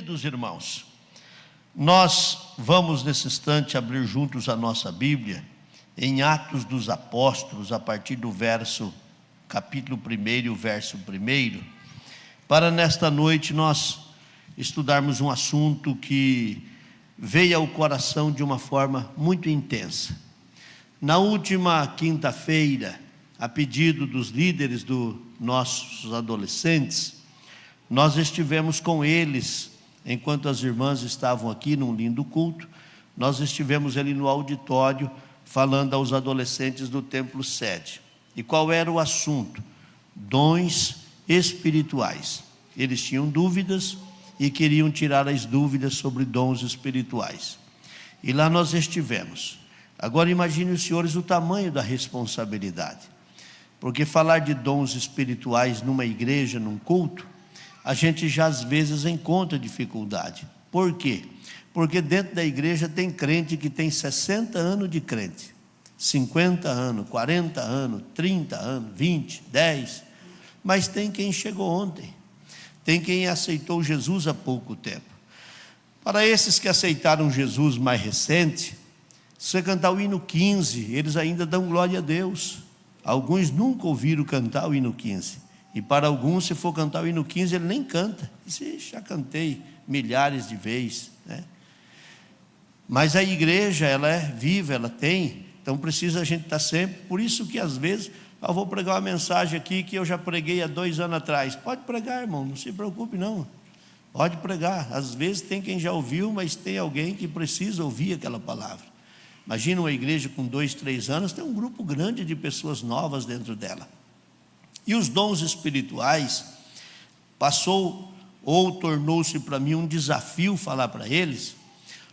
Queridos irmãos, nós vamos nesse instante abrir juntos a nossa Bíblia em Atos dos Apóstolos, a partir do capítulo 1, verso 1, para nesta noite nós estudarmos um assunto que veio ao coração de uma forma muito intensa. Na última quinta-feira, a pedido dos líderes dos nossos adolescentes, nós estivemos com eles, enquanto as irmãs estavam aqui num lindo culto, nós estivemos ali no auditório, falando aos adolescentes do templo sede. E qual era o assunto? Dons espirituais. Eles tinham dúvidas e queriam tirar as dúvidas sobre dons espirituais. E lá nós estivemos. Agora imagine os senhores o tamanho da responsabilidade. Porque falar de dons espirituais numa igreja, num culto, a gente já às vezes encontra dificuldade. Por quê? Porque dentro da igreja tem crente que tem 60 anos de crente, 50 anos, 40 anos, 30 anos, 20, 10, mas tem quem chegou ontem, tem quem aceitou Jesus há pouco tempo. Para esses que aceitaram Jesus mais recente, se você cantar o hino 15, eles ainda dão glória a Deus. Alguns nunca ouviram cantar o hino 15. E para alguns, se for cantar o hino 15, ele nem canta. Diz, já cantei milhares de vezes, né? Mas a igreja, ela é viva, ela tem. Então precisa a gente estar sempre. Por isso que às vezes, eu vou pregar uma mensagem aqui que eu já preguei há 2 anos atrás. Pode pregar, irmão, não se preocupe não. Pode pregar. Às vezes tem quem já ouviu, mas tem alguém que precisa ouvir aquela palavra. Imagina uma igreja com 2, 3 anos, tem um grupo grande de pessoas novas dentro dela. E os dons espirituais, passou ou tornou-se para mim um desafio falar para eles,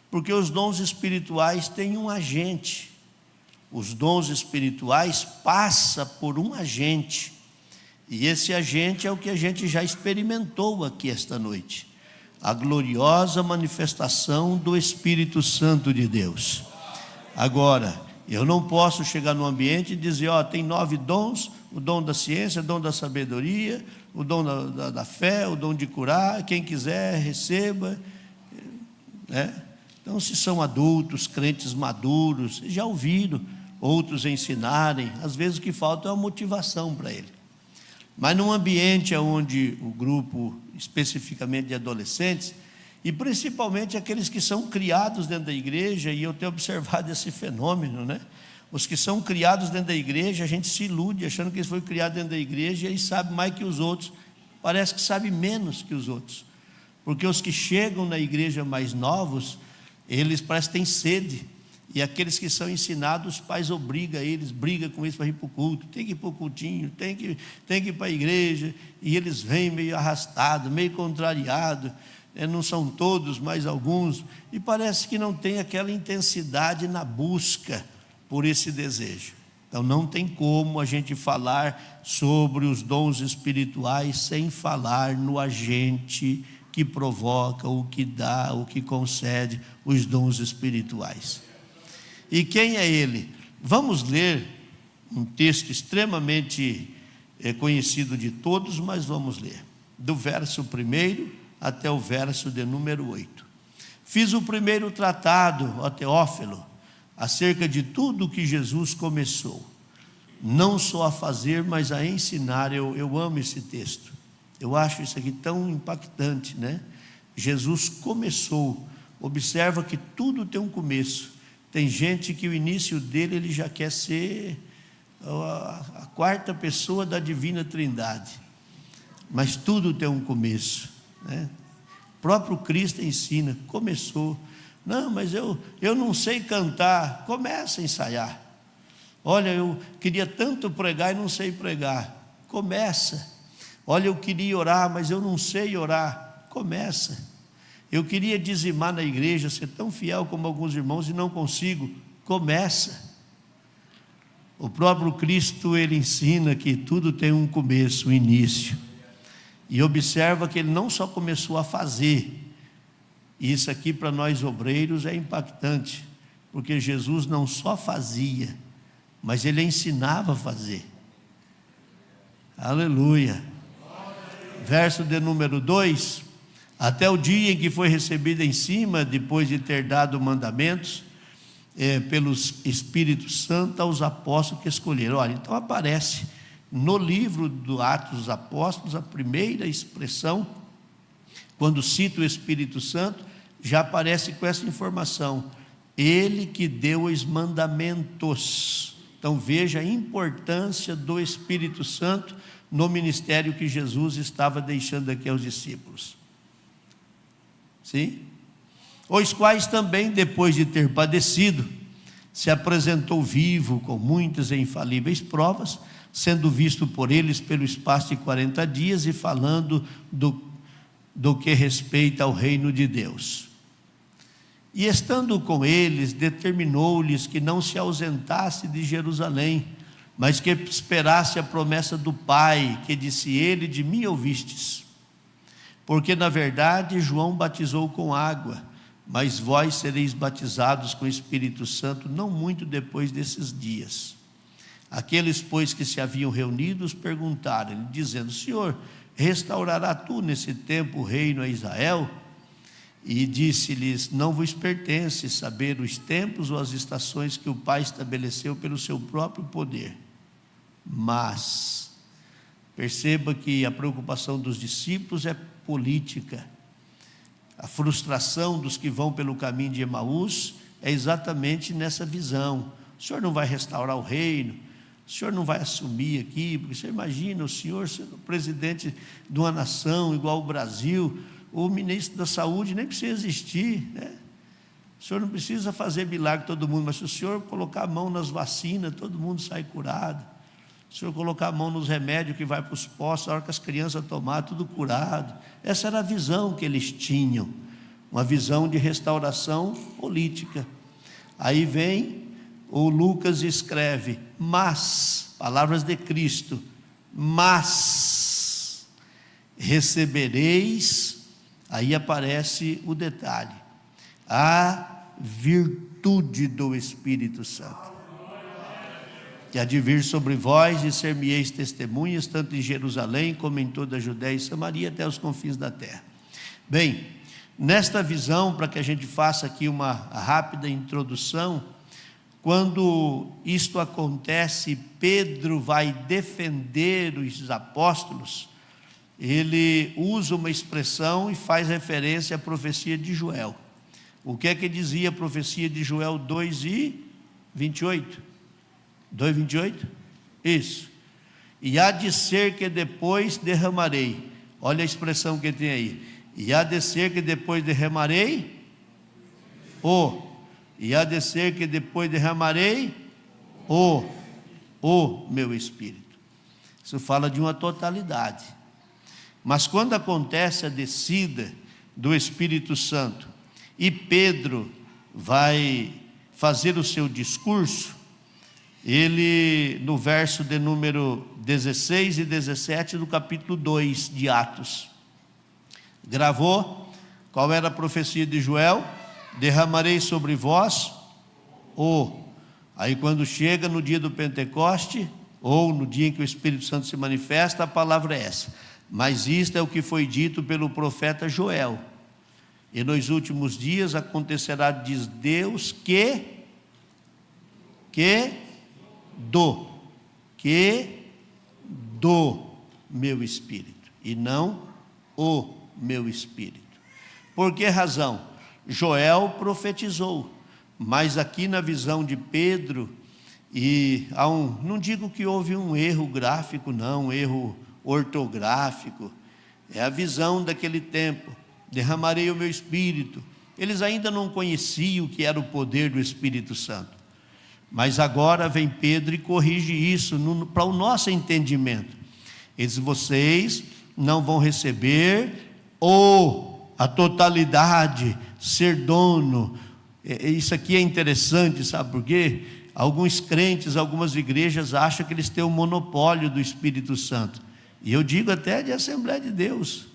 porque os dons espirituais têm um agente. Os dons espirituais passam por um agente, e esse agente é o que a gente já experimentou aqui esta noite, a gloriosa manifestação do Espírito Santo de Deus. Agora, eu não posso chegar no ambiente e dizer, tem 9 dons, o dom da ciência, o dom da sabedoria, o dom da fé, o dom de curar, quem quiser receba, né? Então, se são adultos, crentes maduros, já ouviram outros ensinarem, às vezes o que falta é uma motivação para ele. Mas num ambiente onde o grupo, especificamente de adolescentes, e principalmente aqueles que são criados dentro da igreja, e eu tenho observado esse fenômeno, né? Os que são criados dentro da igreja, a gente se ilude achando que eles foram criados dentro da igreja e eles sabem mais que os outros, parece que sabem menos que os outros, porque os que chegam na igreja mais novos, eles parecem que têm sede, e aqueles que são ensinados, os pais obrigam eles, brigam com eles para ir para o culto, tem que ir para o cultinho, tem que ir para a igreja, e eles vêm meio arrastados, meio contrariados, não são todos, mas alguns, e parece que não tem aquela intensidade na busca por esse desejo. Então não tem como a gente falar sobre os dons espirituais sem falar no agente que provoca, o que dá, o que concede os dons espirituais. E quem é ele? Vamos ler um texto extremamente conhecido de todos, mas vamos ler do verso 1 até o verso de número 8. Fiz o primeiro tratado, ó Teófilo, acerca de tudo que Jesus começou, não só a fazer, mas a ensinar. Eu amo esse texto, eu acho isso aqui tão impactante, né? Jesus começou, observa que tudo tem um começo. Tem gente que o início dele, ele já quer ser a 4ª pessoa da divina trindade, mas tudo tem um começo, né? O próprio Cristo ensina, começou. Não, mas eu não sei cantar. Começa a ensaiar. Olha, eu queria tanto pregar e não sei pregar. Começa. Olha, eu queria orar, mas eu não sei orar. Começa. Eu queria dizimar na igreja, ser tão fiel como alguns irmãos e não consigo. Começa. O próprio Cristo, ele ensina que tudo tem um começo, um início. E observa que ele não só começou a fazer. Isso aqui para nós obreiros é impactante, porque Jesus não só fazia, mas ele ensinava a fazer. Aleluia. Verso de número 2, até o dia em que foi recebida em cima, depois de ter dado mandamentos, pelos Espírito Santo aos apóstolos que escolheram. Olha, então aparece no livro do Atos dos Apóstolos, a primeira expressão, quando cita o Espírito Santo, já aparece com essa informação: ele que deu os mandamentos. Então veja a importância do Espírito Santo no ministério que Jesus estava deixando aqui aos discípulos. Sim? Os quais também, depois de ter padecido, se apresentou vivo com muitas e infalíveis provas, sendo visto por eles pelo espaço de 40 dias e falando do que respeita ao reino de Deus. E estando com eles, determinou-lhes que não se ausentasse de Jerusalém, mas que esperasse a promessa do Pai, que disse ele: de mim ouvistes. Porque na verdade João batizou com água, mas vós sereis batizados com o Espírito Santo não muito depois desses dias. Aqueles, pois, que se haviam reunidos, perguntaram-lhe, dizendo: Senhor, restaurará tu nesse tempo o reino a Israel? E disse-lhes: não vos pertence saber os tempos ou as estações que o Pai estabeleceu pelo seu próprio poder. Mas perceba que a preocupação dos discípulos é política. A frustração dos que vão pelo caminho de Emaús é exatamente nessa visão. O Senhor não vai restaurar o reino, o Senhor não vai assumir aqui, porque você imagina o Senhor sendo presidente de uma nação igual o Brasil, o ministro da saúde nem precisa existir, né? O Senhor não precisa fazer milagre todo mundo, mas se o Senhor colocar a mão nas vacinas, todo mundo sai curado. Se o Senhor colocar a mão nos remédios que vai para os postos, a hora que as crianças tomar, tudo curado. Essa era a visão que eles tinham, uma visão de restauração política. Aí vem o Lucas e escreve: mas, palavras de Cristo, mas recebereis. Aí aparece o detalhe: a virtude do Espírito Santo, que há de vir sobre vós, e ser-me-eis testemunhas, tanto em Jerusalém, como em toda a Judéia e Samaria, até os confins da terra. Bem, nesta visão, para que a gente faça aqui uma rápida introdução, quando isto acontece, Pedro vai defender os apóstolos. Ele usa uma expressão e faz referência à profecia de Joel. O que é que dizia a profecia de Joel 2:28? 2:28? Isso. E há de ser que depois derramarei. Olha a expressão que tem aí. E há de ser que depois derramarei e há de ser que depois derramarei o meu Espírito. Isso fala de uma totalidade. Mas quando acontece a descida do Espírito Santo e Pedro vai fazer o seu discurso, ele, no verso de número 16 e 17 do capítulo 2 de Atos, gravou qual era a profecia de Joel: derramarei sobre vós Aí quando chega no dia do Pentecoste, ou no dia em que o Espírito Santo se manifesta, a palavra é essa: mas isto é o que foi dito pelo profeta Joel. E nos últimos dias acontecerá, diz Deus, que do meu Espírito, e não o meu Espírito. Por que razão? Joel profetizou, mas aqui na visão de Pedro, e não digo que houve um erro gráfico, não, um erro ortográfico, é a visão daquele tempo: derramarei o meu Espírito. Eles ainda não conheciam o que era o poder do Espírito Santo, mas agora vem Pedro e corrige isso para o nosso entendimento. Eles: vocês não vão receber a totalidade, ser dono. Isso aqui é interessante, sabe por quê? Alguns crentes, algumas igrejas acham que eles têm o monopólio do Espírito Santo, e eu digo até de Assembleia de Deus.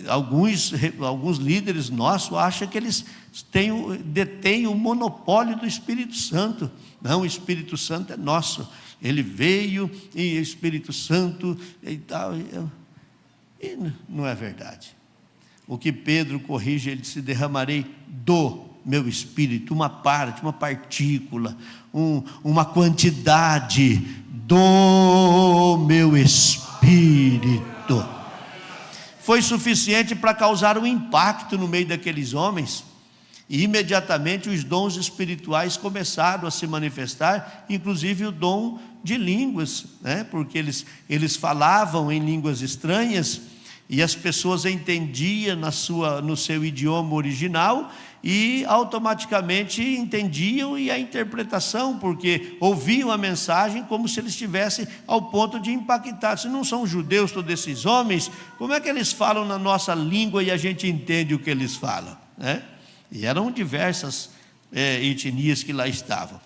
Alguns líderes nossos acham que eles detêm o monopólio do Espírito Santo. Não, o Espírito Santo é nosso, ele veio, e o Espírito Santo e tal. E não é verdade. o que Pedro corrige, ele disse: derramarei do meu espírito, uma parte, uma partícula, uma quantidade do meu espírito. Foi suficiente para causar um impacto no meio daqueles homens, e imediatamente os dons espirituais começaram a se manifestar, inclusive o dom de línguas, né? Porque eles falavam em línguas estranhas, e as pessoas entendiam no seu idioma original, e automaticamente entendiam, e a interpretação, porque ouviam a mensagem como se eles estivessem ao ponto de impactar. Se não são judeus todos esses homens, como é que eles falam na nossa língua e a gente entende o que eles falam, né? E eram diversas etnias que lá estavam.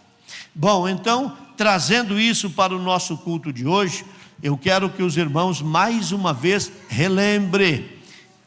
Bom, então, trazendo isso para o nosso culto de hoje, eu quero que os irmãos mais uma vez relembrem.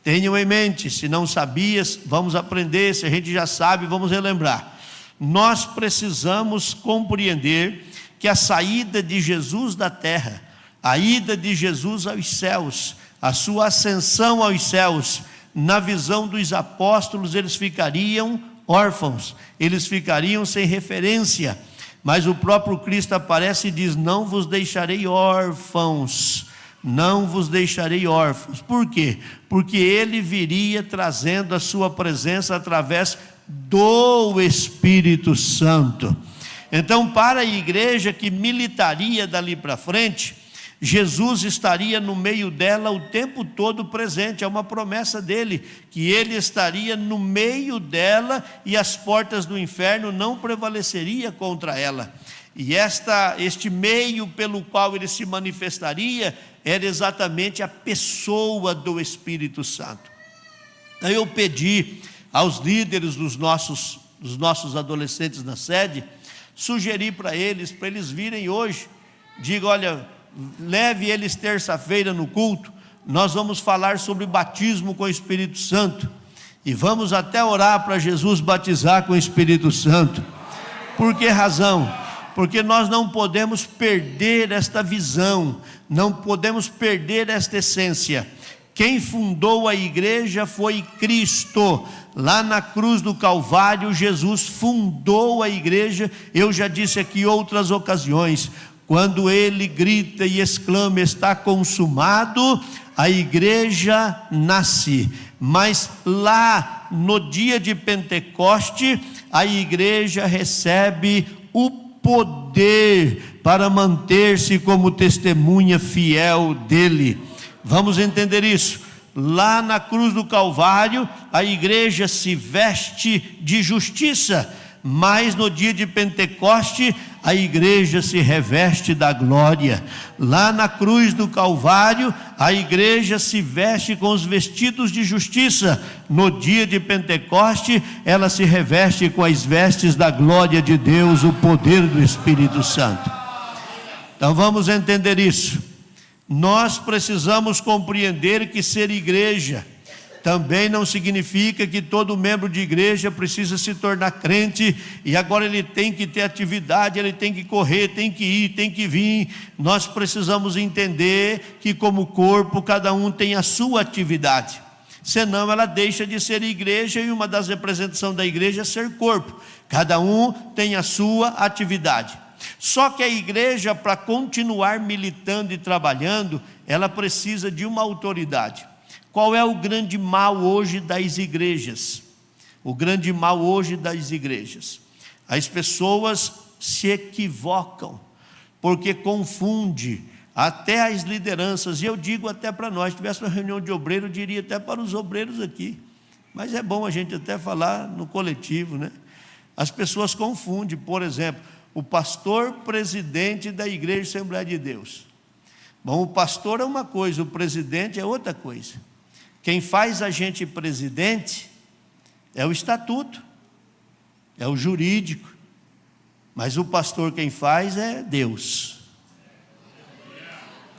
Tenham em mente, se não sabias, vamos aprender, se a gente já sabe, vamos relembrar. Nós precisamos compreender que a saída de Jesus da terra, a ida de Jesus aos céus, a sua ascensão aos céus, na visão dos apóstolos, eles ficariam órfãos, eles ficariam sem referência, mas o próprio Cristo aparece e diz: não vos deixarei órfãos, não vos deixarei órfãos. Por quê? Porque ele viria trazendo a sua presença através do Espírito Santo. Então, para a igreja que militaria dali para frente, Jesus estaria no meio dela o tempo todo presente. É uma promessa dele, que ele estaria no meio dela e as portas do inferno não prevaleceriam contra ela. E este meio pelo qual ele se manifestaria era exatamente a pessoa do Espírito Santo. Então eu pedi aos líderes dos nossos adolescentes na sede, sugeri para eles virem hoje. Diga: olha, leve eles terça-feira no culto, nós vamos falar sobre batismo com o Espírito Santo, e vamos até orar para Jesus batizar com o Espírito Santo. Por que razão? Porque nós não podemos perder esta visão, não podemos perder esta essência. Quem fundou a igreja foi Cristo. Lá na cruz do Calvário, Jesus fundou a igreja. Eu já disse aqui em outras ocasiões, quando ele grita e exclama: está consumado, a igreja nasce. Mas lá no dia de Pentecoste, a igreja recebe o poder para manter-se como testemunha fiel dele. Vamos entender isso. Lá na cruz do Calvário, a igreja se veste de justiça, mas no dia de Pentecoste, a igreja se reveste da glória. Lá na cruz do Calvário, a igreja se veste com os vestidos de justiça. No dia de Pentecoste, ela se reveste com as vestes da glória de Deus, o poder do Espírito Santo. Então vamos entender isso. Nós precisamos compreender que ser igreja também não significa que todo membro de igreja precisa se tornar crente e agora ele tem que ter atividade, ele tem que correr, tem que ir, tem que vir. Nós precisamos entender que como corpo cada um tem a sua atividade, senão ela deixa de ser igreja, e uma das representações da igreja é ser corpo. Cada um tem a sua atividade. Só que a igreja, para continuar militando e trabalhando, ela precisa de uma autoridade. Qual é o grande mal hoje das igrejas? O grande mal hoje das igrejas: as pessoas se equivocam, porque confunde até as lideranças. E eu digo até para nós, se tivesse uma reunião de obreiro, eu diria até para os obreiros aqui, mas é bom a gente até falar no coletivo, né? As pessoas confundem, por exemplo, o pastor presidente da igreja Assembleia de Deus. Bom, o pastor é uma coisa, o presidente é outra coisa. Quem faz a gente presidente é o estatuto, é o jurídico, mas o pastor quem faz é Deus.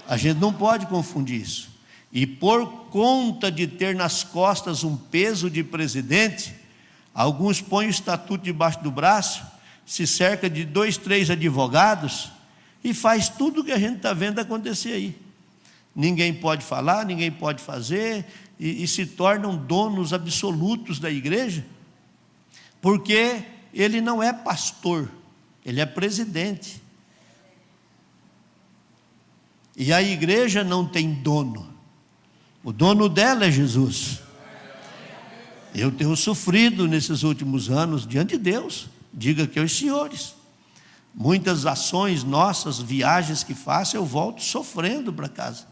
A gente não pode confundir isso. E por conta de ter nas costas um peso de presidente, alguns põem o estatuto debaixo do braço, se cerca de 2, 3 advogados e faz tudo o que a gente está vendo acontecer aí. ninguém pode falar, ninguém pode fazer, e se tornam donos absolutos da igreja, porque ele não é pastor, ele é presidente. E a igreja não tem dono, o dono dela é Jesus. Eu tenho sofrido nesses últimos anos diante de Deus, diga que aos senhores, muitas ações nossas, viagens que faço, eu volto sofrendo para casa,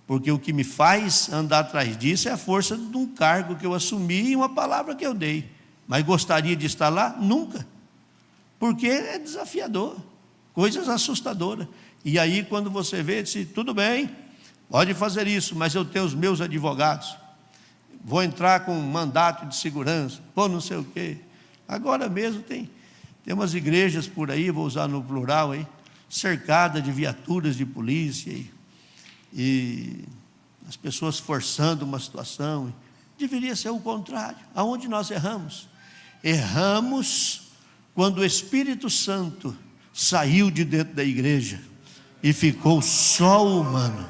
porque o que me faz andar atrás disso é a força de um cargo que eu assumi e uma palavra que eu dei. Mas gostaria de estar lá? Nunca, porque é desafiador, coisas assustadoras. E aí quando você vê, disse, tudo bem, pode fazer isso, mas eu tenho os meus advogados, vou entrar com um mandato de segurança, ou não sei o quê. Agora mesmo tem umas igrejas por aí, vou usar no plural aí, cercadas de viaturas de polícia, e as pessoas forçando uma situação. Deveria ser o contrário. Aonde nós erramos? Erramos quando o Espírito Santo saiu de dentro da igreja e ficou só o humano.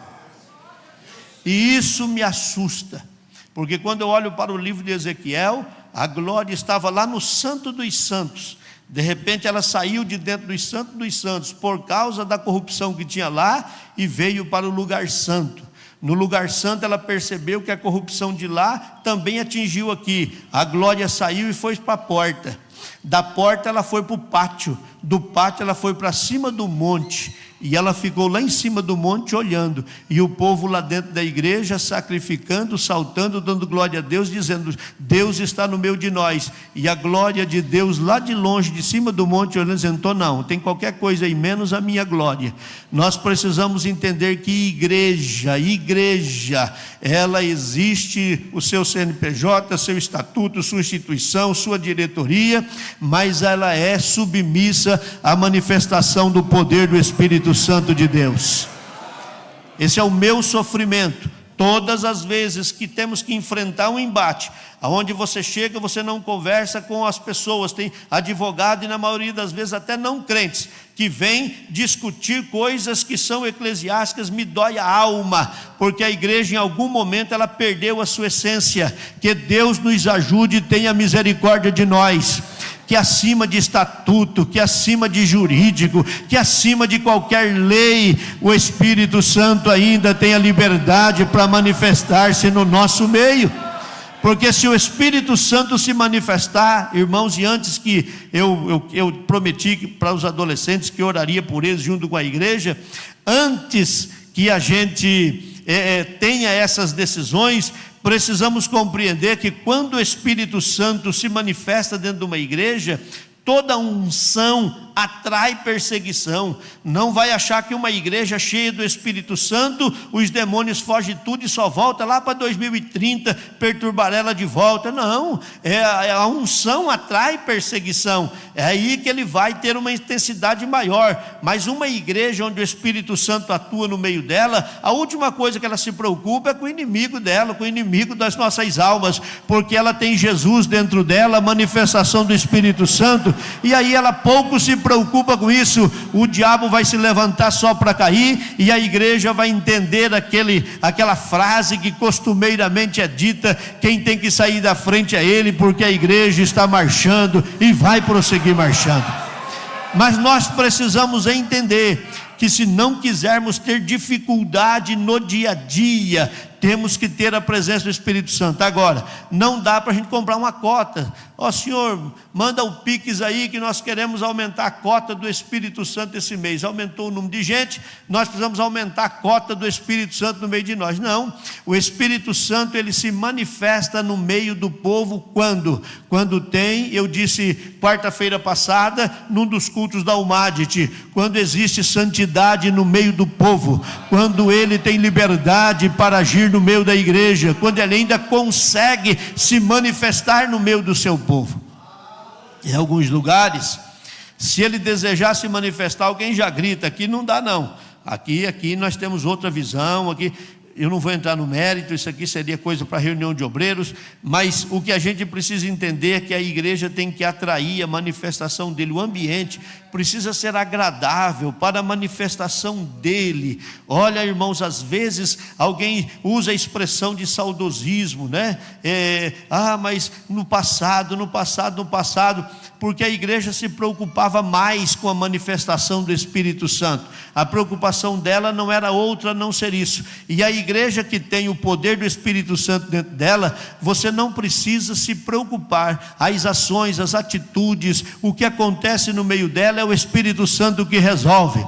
E isso me assusta, porque quando eu olho para o livro de Ezequiel, a glória estava lá no Santo dos Santos. De repente ela saiu de dentro do Santo dos Santos por causa da corrupção que tinha lá e veio para o lugar santo. No lugar santo ela percebeu que a corrupção de lá também atingiu aqui. A glória saiu e foi para a porta. Da porta ela foi para o pátio. Do pátio ela foi para cima do monte. E ela ficou lá em cima do monte olhando, e o povo lá dentro da igreja sacrificando, saltando, dando glória a Deus, dizendo, Deus está no meio de nós. E a glória de Deus lá de longe, de cima do monte, olhando, dizendo, não, tem qualquer coisa aí, menos a minha glória. Nós precisamos entender que igreja, ela existe, o seu CNPJ, seu estatuto, sua instituição, sua diretoria, mas ela é submissa à manifestação do poder do Espírito Santo de Deus. Esse é o meu sofrimento. Todas as vezes que temos que enfrentar um embate, aonde você chega, você não conversa com as pessoas, tem advogado e na maioria das vezes até não crentes, que vem discutir coisas que são eclesiásticas, me dói a alma, porque a igreja em algum momento ela perdeu a sua essência. Que Deus nos ajude e tenha misericórdia de nós, que acima de estatuto, que acima de jurídico, que acima de qualquer lei, o Espírito Santo ainda tenha liberdade para manifestar-se no nosso meio. Porque se o Espírito Santo se manifestar, irmãos, e antes que eu prometi para os adolescentes que oraria por eles junto com a igreja, antes que a gente tenha essas decisões, precisamos compreender que quando o Espírito Santo se manifesta dentro de uma igreja, toda unção atrai perseguição. Não vai achar que uma igreja cheia do Espírito Santo, os demônios fogem tudo e só volta lá para 2030, perturbar ela de volta. Não, a unção atrai perseguição, é aí que ele vai ter uma intensidade maior. Mas uma igreja onde o Espírito Santo atua no meio dela, a última coisa que ela se preocupa é com o inimigo dela, com o inimigo das nossas almas, porque ela tem Jesus dentro dela, a manifestação do Espírito Santo, e aí ela pouco se preocupa com isso. O diabo vai se levantar só para cair, e a igreja vai entender aquela frase que costumeiramente é dita: quem tem que sair da frente é ele, porque a igreja está marchando e vai prosseguir marchando. Mas nós precisamos entender que se não quisermos ter dificuldade no dia a dia, temos que ter a presença do Espírito Santo. Agora, não dá para a gente comprar uma cota. Senhor, manda o Pix aí que nós queremos aumentar a cota do Espírito Santo esse mês. Aumentou o número de gente, nós precisamos aumentar a cota do Espírito Santo no meio de nós. Não, o Espírito Santo ele se manifesta no meio do povo quando tem, eu disse quarta-feira passada, num dos cultos da Umadit, quando existe santidade no meio do povo, quando ele tem liberdade para agir no meio da igreja, quando ele ainda consegue se manifestar no meio do seu povo. Em alguns lugares, se ele desejar se manifestar, alguém já grita: aqui não dá não, aqui nós temos outra visão, aqui eu não vou entrar no mérito, isso aqui seria coisa para reunião de obreiros, mas o que a gente precisa entender é que a igreja tem que atrair a manifestação dele, o ambiente precisa ser agradável para a manifestação dele. Olha, irmãos, às vezes alguém usa a expressão de saudosismo, né? Mas no passado, porque a igreja se preocupava mais com a manifestação do Espírito Santo. A preocupação dela não era outra a não ser isso. E a igreja que tem o poder do Espírito Santo dentro dela, você não precisa se preocupar. As ações, as atitudes, o que acontece no meio dela é o Espírito Santo que resolve.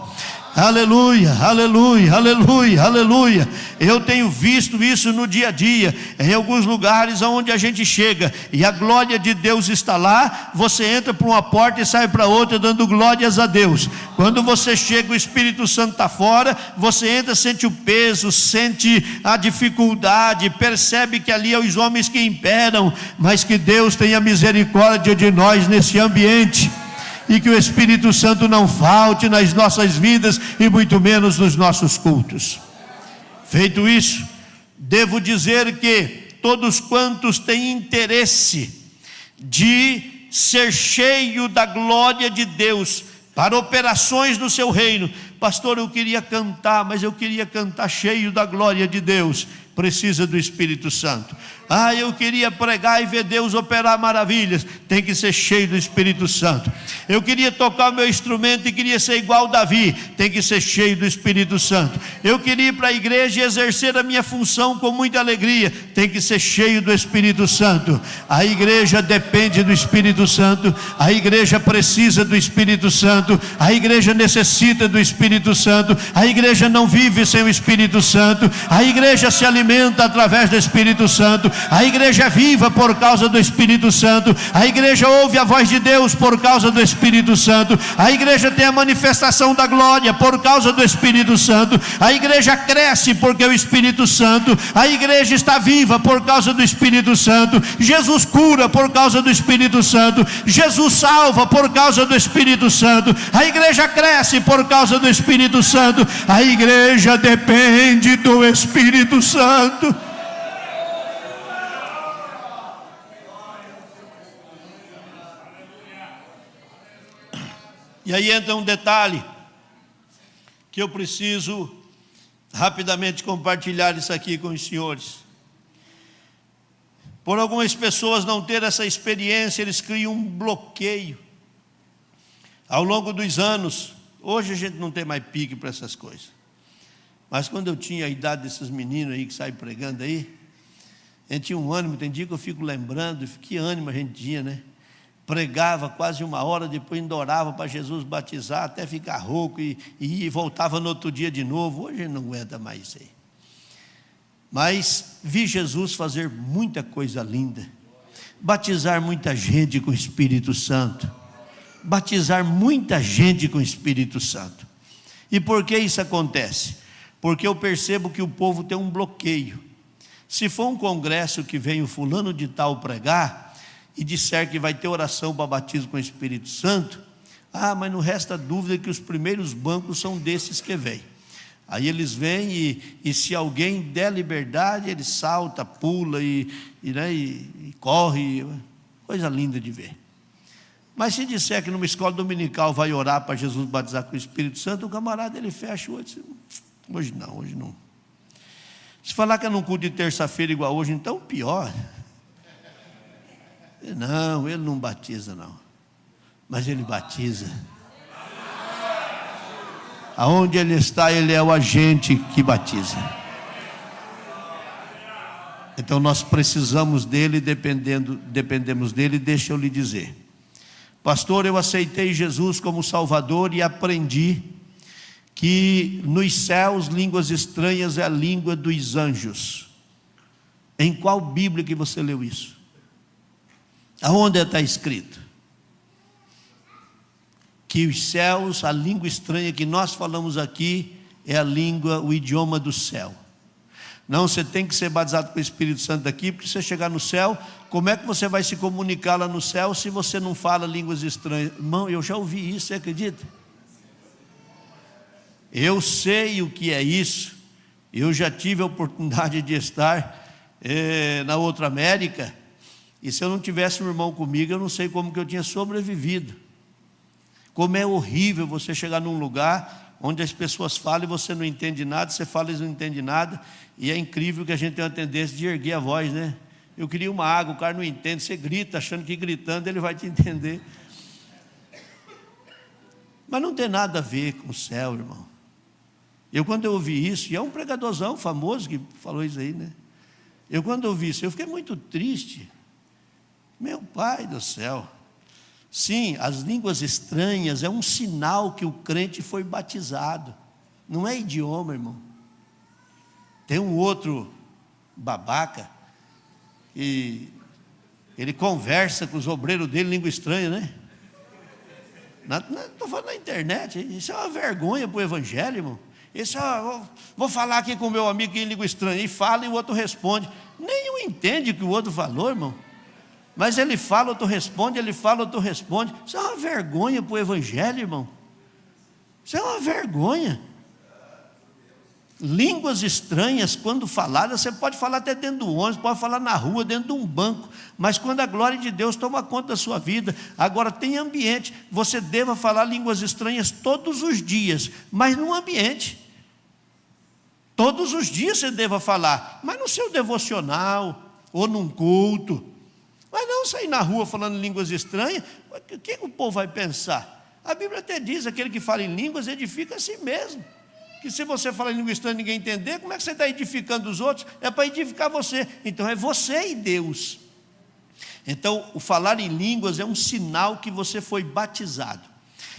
Aleluia, aleluia, aleluia, aleluia. Eu tenho visto isso no dia a dia, em alguns lugares onde a gente chega e a glória de Deus está lá. Você entra por uma porta e sai para outra dando glórias a Deus. Quando você chega, o Espírito Santo está fora. Você entra, sente o peso, sente a dificuldade, percebe que ali é os homens que imperam, mas que Deus tenha misericórdia de nós nesse ambiente, e que o Espírito Santo não falte nas nossas vidas e muito menos nos nossos cultos. Feito isso, devo dizer que todos quantos têm interesse de ser cheio da glória de Deus para operações do seu reino, pastor, eu queria cantar, mas eu queria cantar cheio da glória de Deus, precisa do Espírito Santo. Eu queria pregar e ver Deus operar maravilhas, tem que ser cheio do Espírito Santo. Eu queria tocar o meu instrumento e queria ser igual Davi, tem que ser cheio do Espírito Santo. Eu queria ir para a igreja e exercer a minha função com muita alegria, tem que ser cheio do Espírito Santo. A igreja depende do Espírito Santo, a igreja precisa do Espírito Santo, a igreja necessita do Espírito Santo, a igreja não vive sem o Espírito Santo, a igreja se alimenta através do Espírito Santo, a igreja é viva por causa do Espírito Santo, a igreja ouve a voz de Deus por causa do Espírito Santo, a igreja tem a manifestação da glória por causa do Espírito Santo, a igreja cresce porque o Espírito Santo, a igreja está viva por causa do Espírito Santo, Jesus cura por causa do Espírito Santo, Jesus salva por causa do Espírito Santo, a igreja cresce por causa do Espírito Santo, a igreja depende do Espírito Santo. E aí entra um detalhe que eu preciso rapidamente compartilhar isso aqui com os senhores. Por algumas pessoas não ter essa experiência, eles criam um bloqueio. Ao longo dos anos, hoje a gente não tem mais pique para essas coisas. Mas quando eu tinha a idade desses meninos aí que saem pregando aí, a gente tinha um ânimo, tem dia que eu fico lembrando, que ânimo a gente tinha, né? Pregava quase 1 hora, depois ainda orava para Jesus batizar, até ficar rouco e voltava no outro dia de novo. Hoje não aguenta mais isso aí. Mas vi Jesus fazer muita coisa linda, batizar muita gente com o Espírito Santo, batizar muita gente com o Espírito Santo. E por que isso acontece? Porque eu percebo que o povo tem um bloqueio. Se for um congresso que vem o fulano de tal pregar e disser que vai ter oração para batismo com o Espírito Santo, mas não resta dúvida que os primeiros bancos são desses que vêm. Aí eles vêm e se alguém der liberdade, ele salta, pula e corre, coisa linda de ver. Mas se disser que numa escola dominical vai orar para Jesus batizar com o Espírito Santo, o camarada ele fecha o olho e diz, hoje não. Se falar que é num culto de terça-feira igual hoje, então pior. Não, ele não batiza não, mas ele batiza. Aonde ele está, ele é o agente que batiza. Então nós precisamos dele, dependemos dele. Deixa eu lhe dizer, pastor, eu aceitei Jesus como Salvador e aprendi que nos céus línguas estranhas é a língua dos anjos. Em qual Bíblia que você leu isso? Aonde está escrito? Que os céus, a língua estranha que nós falamos aqui, é a língua, o idioma do céu. Não, você tem que ser batizado com o Espírito Santo aqui, porque você chegar no céu, como é que você vai se comunicar lá no céu se você não fala línguas estranhas? Irmão, eu já ouvi isso, você acredita? Eu sei o que é isso, Eu já tive a oportunidade de estar na outra América, e se eu não tivesse um irmão comigo, eu não sei como que eu tinha sobrevivido. Como é horrível você chegar num lugar onde as pessoas falam e você não entende nada, você fala e eles não entendem nada, e é incrível que a gente tem uma tendência de erguer a voz, né? Eu queria uma água, o cara não entende, você grita, achando que gritando ele vai te entender. Mas não tem nada a ver com o céu, irmão. Quando eu ouvi isso, e é um pregadorzão famoso que falou isso aí, né? Quando eu ouvi isso, eu fiquei muito triste. Meu Pai do céu. Sim, as línguas estranhas é um sinal que o crente foi batizado. Não é idioma, irmão. Tem um outro babaca, e ele conversa com os obreiros dele em língua estranha, né? Estou falando na internet, isso é uma vergonha para o evangelho, irmão. Isso vou falar aqui com o meu amigo em língua estranha, e fala e o outro responde. Nenhum entende o que o outro falou, irmão. Mas ele fala, outro responde, ele fala, outro responde. Isso é uma vergonha para o evangelho, irmão. Isso é uma vergonha. Línguas estranhas, quando faladas, você pode falar até dentro do ônibus, pode falar na rua, dentro de um banco, mas quando a glória de Deus toma conta da sua vida, agora tem ambiente, você deva falar línguas estranhas todos os dias, mas num ambiente. Todos os dias você deva falar, mas no seu devocional, ou num culto, mas não sair na rua falando línguas estranhas. O que o povo vai pensar? A Bíblia até diz, aquele que fala em línguas edifica a si mesmo. Que se você fala em língua estranha e ninguém entender, como é que você está edificando os outros? É para edificar você. Então é você e Deus. Então o falar em línguas é um sinal que você foi batizado.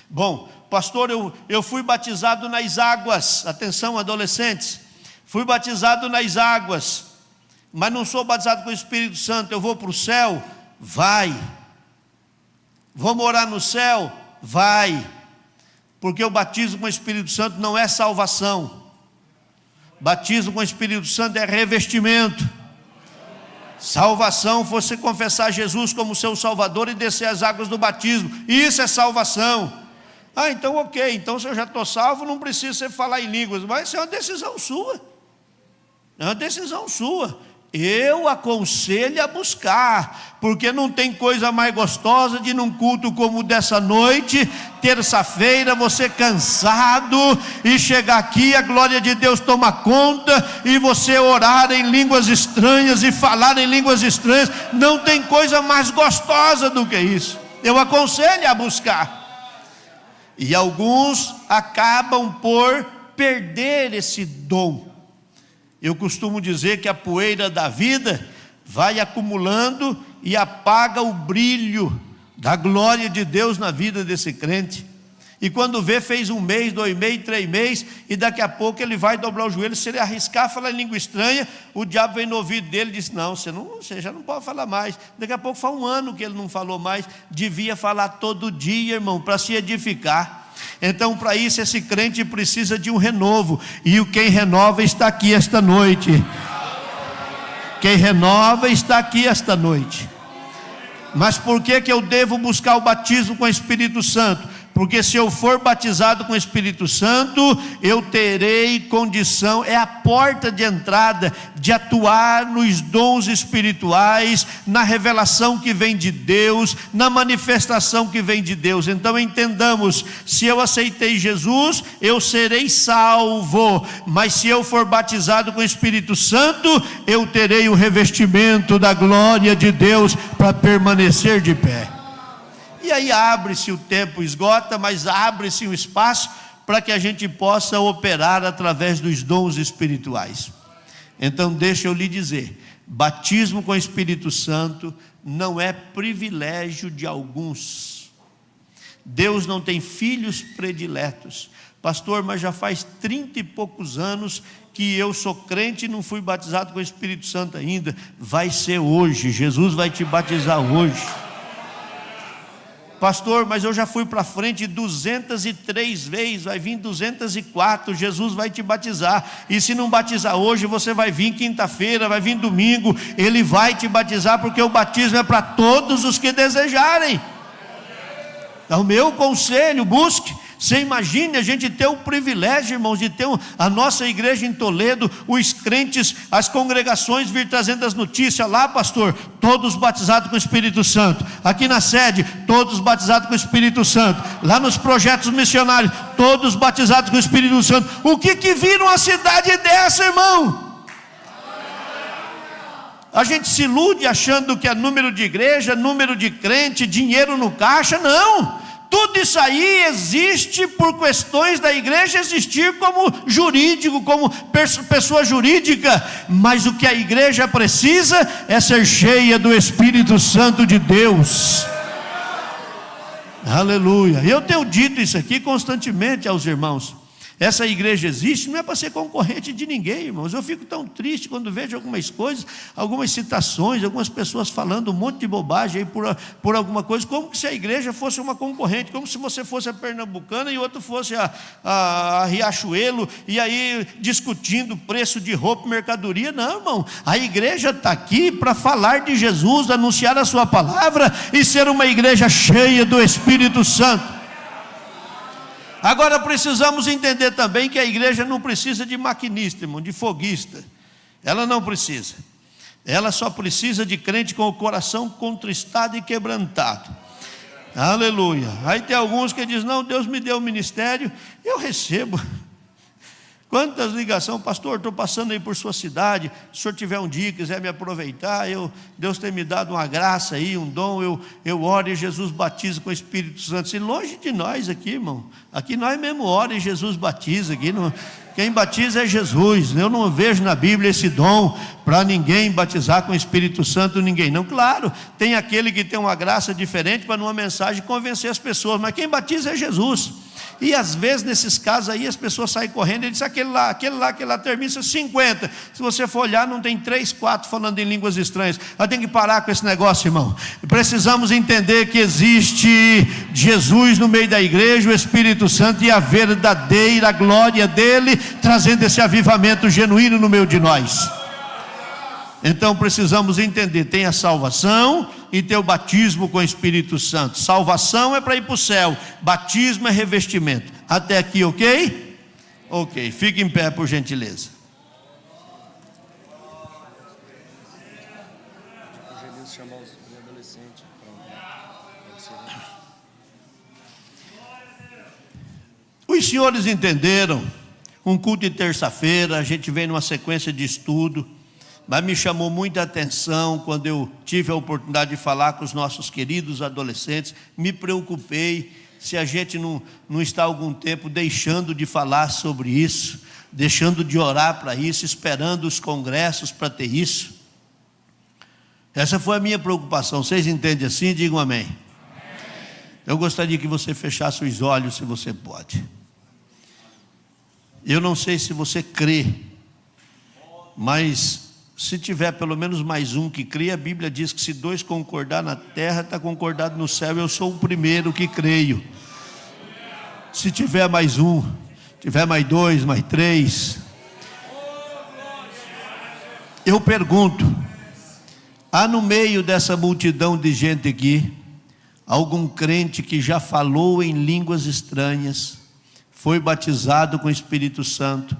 Bom, pastor, eu fui batizado nas águas. Atenção, adolescentes. Fui batizado nas águas, mas não sou batizado com o Espírito Santo. Eu vou para o céu? Vai. Vou morar no céu? Vai. Porque o batismo com o Espírito Santo não é salvação. Batismo com o Espírito Santo é revestimento. Salvação foi você confessar Jesus como seu Salvador e descer as águas do batismo. Isso é salvação. Então ok, então se eu já estou salvo, não precisa você falar em línguas. Mas isso é uma decisão sua. É uma decisão sua. Eu aconselho a buscar, porque não tem coisa mais gostosa de num culto como dessa noite, terça-feira, você cansado, e chegar aqui, a glória de Deus toma conta, e você orar em línguas estranhas, e falar em línguas estranhas. Não tem coisa mais gostosa do que isso. Eu aconselho a buscar. E alguns acabam por perder esse dom. Eu costumo dizer que a poeira da vida vai acumulando e apaga o brilho da glória de Deus na vida desse crente. E quando vê, fez 1 mês, 2 meses, 3 meses, e daqui a pouco ele vai dobrar o joelho. Se ele arriscar falar em língua estranha, o diabo vem no ouvido dele e diz: não, você já não pode falar mais. Daqui a pouco faz 1 ano que ele não falou mais. Devia falar todo dia, irmão, para se edificar. Então, para isso, esse crente precisa de um renovo. E quem renova está aqui esta noite. Quem renova está aqui esta noite. Mas por que eu devo buscar o batismo com o Espírito Santo? Porque se eu for batizado com o Espírito Santo, eu terei condição, é a porta de entrada, de atuar nos dons espirituais, na revelação que vem de Deus, na manifestação que vem de Deus. Então entendamos, se eu aceitei Jesus, eu serei salvo, mas se eu for batizado com o Espírito Santo, eu terei o revestimento da glória de Deus para permanecer de pé. E aí abre-se o tempo, esgota, mas abre-se um espaço para que a gente possa operar através dos dons espirituais. Então deixa eu lhe dizer, batismo com o Espírito Santo não é privilégio de alguns. Deus não tem filhos prediletos. Pastor, mas já faz 30 e poucos anos que eu sou crente e não fui batizado com o Espírito Santo ainda. Vai ser hoje, Jesus vai te batizar hoje. Pastor, mas eu já fui para frente 203 vezes, vai vir 204, Jesus vai te batizar. E se não batizar hoje, você vai vir quinta-feira, vai vir domingo, Ele vai te batizar, porque o batismo é para todos os que desejarem. Então, o meu conselho, busque. Você imagine a gente ter o privilégio, irmãos, de ter a nossa igreja em Toledo, os crentes, as congregações vir trazendo as notícias. Lá, pastor, todos batizados com o Espírito Santo. Aqui na sede, todos batizados com o Espírito Santo. Lá nos projetos missionários, todos batizados com o Espírito Santo. O que vira uma cidade dessa, irmão? A gente se ilude achando que é número de igreja, número de crente, dinheiro no caixa. Não, tudo isso aí existe por questões da igreja existir como jurídico, como pessoa jurídica. Mas o que a igreja precisa é ser cheia do Espírito Santo de Deus. Aleluia. Eu tenho dito isso aqui constantemente aos irmãos. Essa igreja existe, não é para ser concorrente de ninguém, irmãos. Eu fico tão triste quando vejo algumas coisas, algumas citações, algumas pessoas falando um monte de bobagem aí por alguma coisa, como se a igreja fosse uma concorrente, como se você fosse a Pernambucana e outro fosse a Riachuelo, e aí discutindo preço de roupa, mercadoria. Não, irmão, a igreja está aqui para falar de Jesus, anunciar a sua palavra e ser uma igreja cheia do Espírito Santo. Agora precisamos entender também que a igreja não precisa de maquinista, irmão, de foguista. Ela não precisa. Ela só precisa de crente com o coração contristado e quebrantado. Aleluia. Aí tem alguns que dizem: não, Deus me deu o ministério, eu recebo. Quantas ligações, pastor, estou passando aí por sua cidade, se o senhor tiver um dia, quiser me aproveitar, Deus tem me dado uma graça aí, um dom, eu oro e Jesus batiza com o Espírito Santo. E longe de nós aqui, irmão, aqui nós mesmo ora e Jesus batiza, aqui não, quem batiza é Jesus. Eu não vejo na Bíblia esse dom para ninguém batizar com o Espírito Santo, ninguém não. Claro, tem aquele que tem uma graça diferente para numa mensagem convencer as pessoas, mas quem batiza é Jesus. E às vezes nesses casos aí as pessoas saem correndo e dizem: aquele lá termina 50. Se você for olhar, não tem 3, 4 falando em línguas estranhas. Mas tem que parar com esse negócio, irmão. Precisamos entender que existe Jesus no meio da igreja, o Espírito Santo, e a verdadeira glória dele, trazendo esse avivamento genuíno no meio de nós. Então precisamos entender: tem a salvação e tem o batismo com o Espírito Santo. Salvação é para ir para o céu, batismo é revestimento. Até aqui, ok? Ok, fique em pé por gentileza. Os senhores entenderam? Um culto de terça-feira, a gente vem numa sequência de estudo. Mas me chamou muita atenção quando eu tive a oportunidade de falar com os nossos queridos adolescentes. Me preocupei se a gente não está há algum tempo deixando de falar sobre isso, deixando de orar para isso, esperando os congressos para ter isso. Essa foi a minha preocupação. Vocês entendem assim? Digam amém. Eu gostaria que você fechasse os olhos, se você pode. Eu não sei se você crê, mas se tiver pelo menos mais um que crê, a Bíblia diz que se 2 concordar na terra, está concordado no céu. Eu sou o primeiro que creio. Se tiver mais um, tiver mais 2, mais 3, eu pergunto: há no meio dessa multidão de gente aqui algum crente que já falou em línguas estranhas, foi batizado com o Espírito Santo,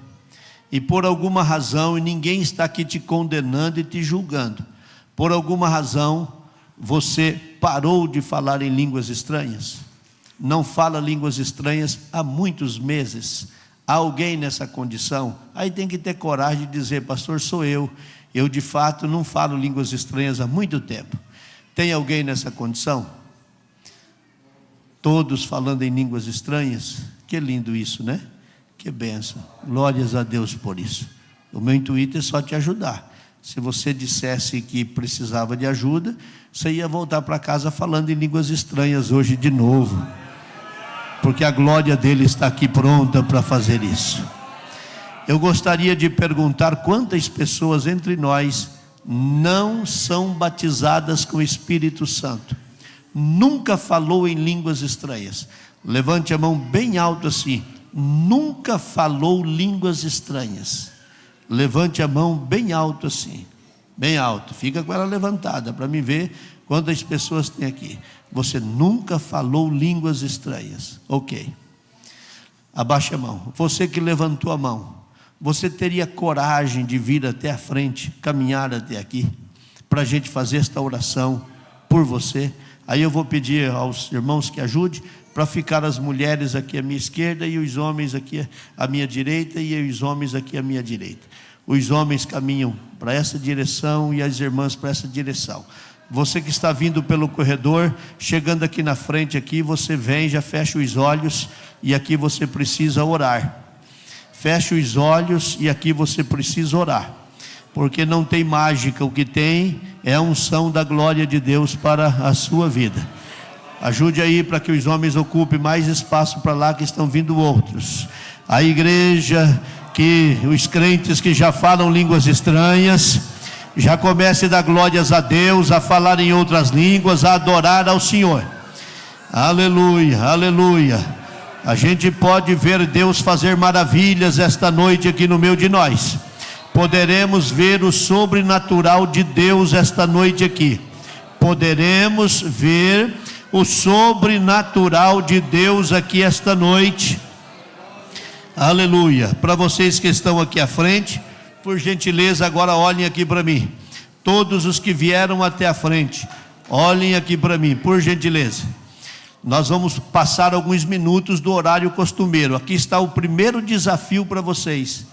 e por alguma razão, e ninguém está aqui te condenando e te julgando, por alguma razão você parou de falar em línguas estranhas, não fala línguas estranhas há muitos meses? Há alguém nessa condição? Aí tem que ter coragem de dizer: pastor, sou eu de fato não falo línguas estranhas há muito tempo. Tem alguém nessa condição? Todos falando em línguas estranhas? Que lindo isso, né? Que bênção, glórias a Deus por isso. O meu intuito é só te ajudar. Se você dissesse que precisava de ajuda, você ia voltar para casa falando em línguas estranhas hoje de novo, porque a glória dele está aqui pronta para fazer isso. Eu gostaria de perguntar: quantas pessoas entre nós não são batizadas com o Espírito Santo? Nunca falou em línguas estranhas? Levante a mão bem alto assim. Nunca falou línguas estranhas? Levante a mão bem alto assim, bem alto, fica com ela levantada para me ver quantas pessoas tem aqui. Você nunca falou línguas estranhas? Ok. Abaixe a mão. Você que levantou a mão, você teria coragem de vir até a frente, caminhar até aqui, para a gente fazer esta oração por você? Aí eu vou pedir aos irmãos que ajudem, para ficar as mulheres aqui à minha esquerda e os homens aqui à minha direita e os homens aqui à minha direita. Os homens caminham para essa direção e as irmãs para essa direção. Você que está vindo pelo corredor, chegando aqui na frente aqui, você vem, já fecha os olhos e aqui você precisa orar. Feche os olhos e aqui você precisa orar. Porque não tem mágica, o que tem é a unção da glória de Deus para a sua vida. Ajude aí para que os homens ocupem mais espaço para lá, que estão vindo outros. A igreja, que os crentes que já falam línguas estranhas, já comece a dar glórias a Deus, a falar em outras línguas, a adorar ao Senhor. Aleluia, aleluia. A gente pode ver Deus fazer maravilhas esta noite aqui no meio de nós. Poderemos ver o sobrenatural de Deus esta noite aqui. Poderemos ver o sobrenatural de Deus aqui esta noite. Aleluia. Para vocês que estão aqui à frente, por gentileza, agora olhem aqui para mim. Todos os que vieram até a frente, olhem aqui para mim, por gentileza. Nós vamos passar alguns minutos do horário costumeiro. Aqui está o primeiro desafio para vocês,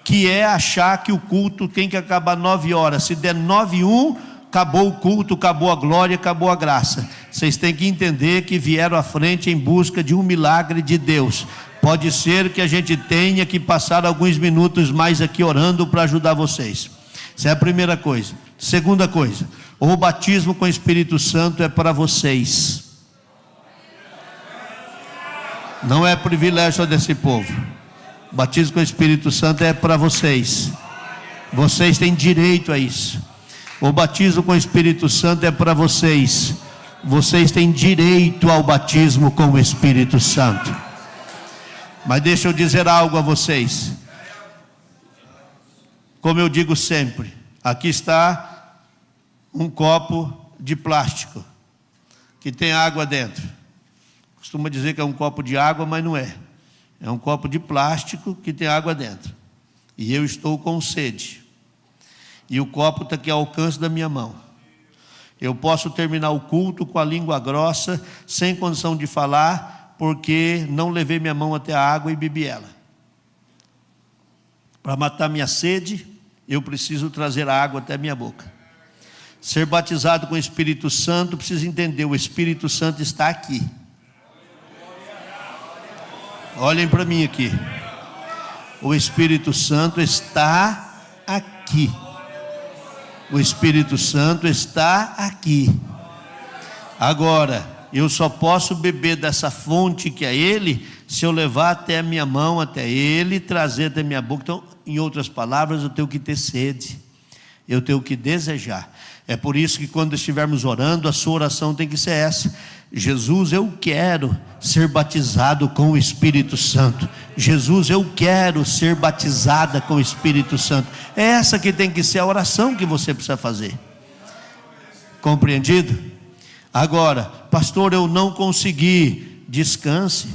que é achar que o culto tem que acabar 9 horas. Se der 9h01, acabou o culto, acabou a glória, acabou a graça. Vocês têm que entender que vieram à frente em busca de um milagre de Deus. Pode ser que a gente tenha que passar alguns minutos mais aqui orando para ajudar vocês. Essa é a primeira coisa. Segunda coisa, o batismo com o Espírito Santo é para vocês. Não é privilégio só desse povo. O batismo com o Espírito Santo é para vocês. Vocês têm direito a isso. O batismo com o Espírito Santo é para vocês. Vocês têm direito ao batismo com o Espírito Santo. Mas deixa eu dizer algo a vocês. Como eu digo sempre, aqui está um copo de plástico que tem água dentro. Costuma dizer que é um copo de água, mas não é. É um copo de plástico que tem água dentro. E eu estou com sede. E o copo está aqui ao alcance da minha mão. Eu posso terminar o culto com a língua grossa, sem condição de falar, porque não levei minha mão até a água e bebi ela. Para matar minha sede, eu preciso trazer a água até a minha boca. Ser batizado com o Espírito Santo, precisa entender, o Espírito Santo está aqui. Olhem para mim aqui. O Espírito Santo está aqui. O Espírito Santo está aqui. Agora, eu só posso beber dessa fonte que é Ele, se eu levar até a minha mão, até Ele, trazer até a minha boca. Então, em outras palavras, eu tenho que ter sede. Eu tenho que desejar. É por isso que quando estivermos orando, a sua oração tem que ser essa: Jesus, eu quero ser batizado com o Espírito Santo. Jesus, eu quero ser batizada com o Espírito Santo. É essa que tem que ser a oração que você precisa fazer. Compreendido? Agora, pastor, eu não consegui. Descanse.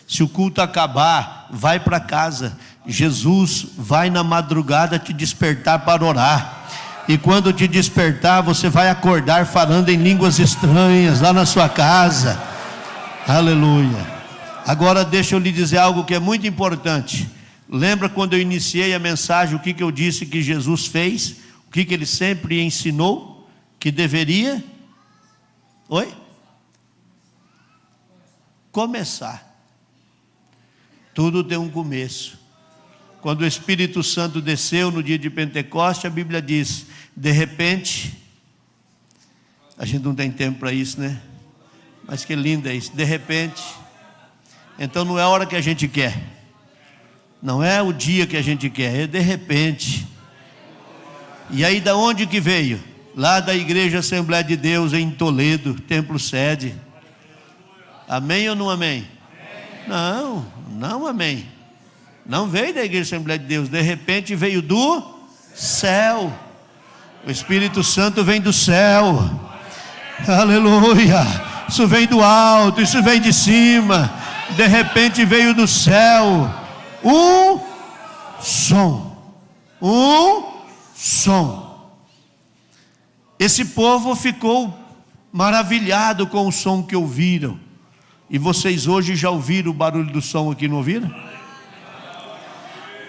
Se o culto acabar, vai para casa. Jesus vai na madrugada te despertar para orar. E quando te despertar, você vai acordar falando em línguas estranhas lá na sua casa. Aleluia. Agora deixa eu lhe dizer algo que é muito importante. Lembra quando eu iniciei a mensagem, o que eu disse que Jesus fez? O que Ele sempre ensinou? Que deveria? Oi? Começar. Tudo tem um começo. Quando o Espírito Santo desceu no dia de Pentecoste, a Bíblia diz, de repente, a gente não tem tempo para isso, né? Mas que lindo é isso, de repente. Então não é a hora que a gente quer, não é o dia que a gente quer, é de repente. E aí da onde que veio? Lá da Igreja Assembleia de Deus em Toledo, templo sede. Amém ou não amém? Não, não amém. Não veio da Igreja Assembleia de Deus, de repente veio do céu. O Espírito Santo vem do céu. Aleluia. Isso vem do alto, isso vem de cima. De repente veio do céu um som. Esse povo ficou maravilhado com o som que ouviram. E vocês hoje já ouviram o barulho do som aqui, não ouviram?